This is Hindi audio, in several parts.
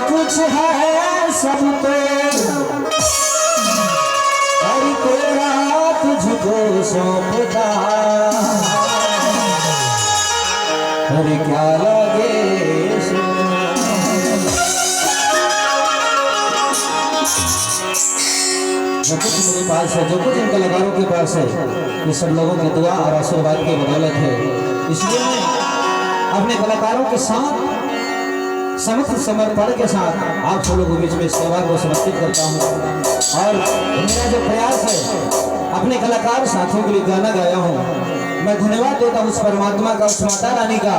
कुछ है सब तो हर तेरा तुझको सौंपता। अरे क्या लगे जो कुछ मेरे पास है, जो कुछ इन कलाकारों के पास है, ये सब लोगों की दुआ और आशीर्वाद की बदौलत है। इसलिए मैं अपने कलाकारों के साथ समस्त समर्पण के साथ आप सब लोगों के बीच में सेवा को समर्पित करता हूँ। और मेरा जो प्रयास है अपने कलाकार साथियों के लिए गाना गाया हूँ। मैं धन्यवाद देता हूँ उस परमात्मा का, उस माता रानी का,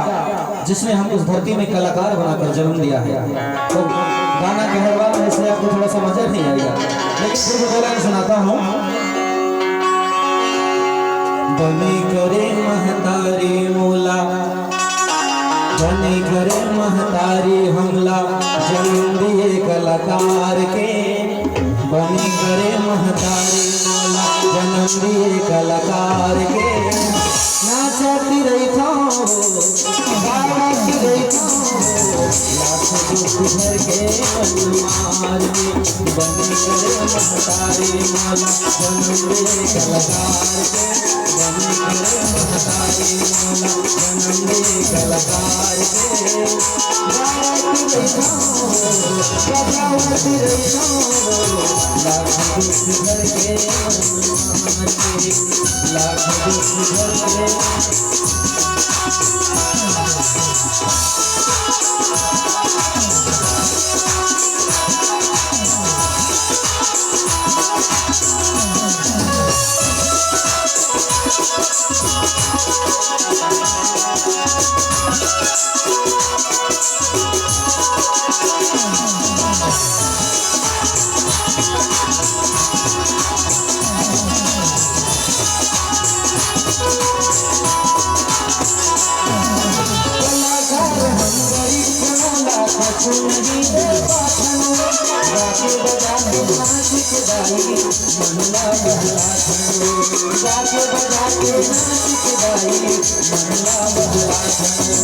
जिसने हम उस धरती में कलाकार बनाकर जन्म दिया है। तो गाना कहरवा में इसलिए आपको थोड़ा सा मजा नहीं आएगा, लेकिन फिर भी बोला सुनाता हूँ। बनी करे महतारी मोला, बनी करे महतारी हमला, जन्म दिए कलाकार के। बनी करे महतारी मोला, जन्म दिए कलाकार के। नाचती रही था गाती रही था लाखों दुख भर के अनुमार में। बनी करे महतारी मोला, जन्म दिए कलाकार के। बनी करे महतारी मोला, जन्म दिए कलाकार के। गाती रही था बजावती रही था लाखों दुख भर के अनुमार में। लाखों दुख भर के नहीं दे पाथन गाके बजाके नाच के दाई मनला बहला थन। गाके बजाके नाच के दाई मनला बहला थन।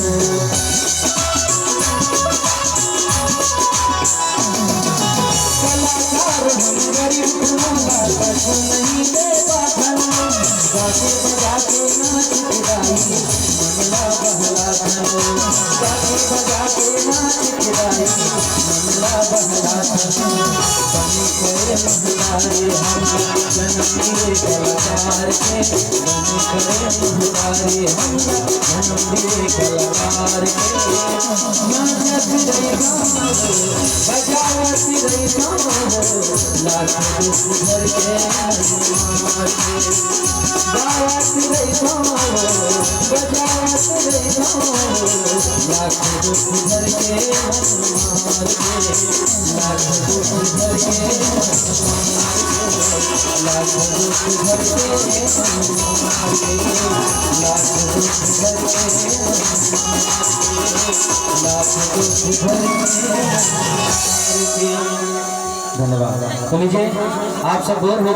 कलाकार हम गरीब मनला कछु नहीं दे पाथन गाके बजाके नाच के दाई मनला बहला थन। गाके बजाके नाच के दाई मनला बहला थन। बनी करे महतारी हम जन्म दिए कलाकार के। बनी करे महतारी हम जन्म दिए कलाकार के। नाचती रही गाँव बजावती रही गाँव लाखों दुख भर के अनुमार के। गावती रही गाँव बजावती रही गाँव लाखों दुख भर के अनुमार के। लाखों दुख भर के अनुमार के। लाखों दुख भर के अनुमार के। लाखों दुख भर के अनुमार के। लाखों दुख भर के। धन्यवाद। तो लीजिए आप सब बोर हो